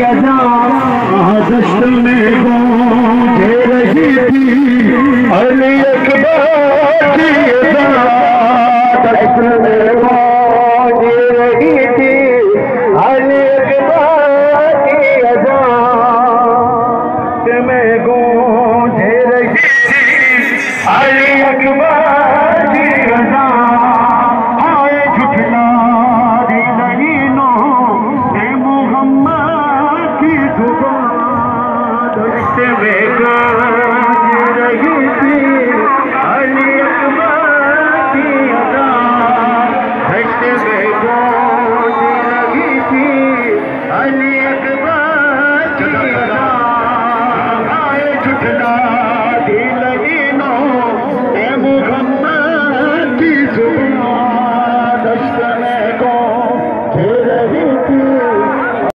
अदा दश्त में गूंज रही थी, अली अकबर की अदा दश्त में गूंज रही थी, अली अकबर की अदा में गूंज रही थी, अली अकबर की अदा आए झुठला दी नहीं नो ए मोहम्मद की जुबान दश्त में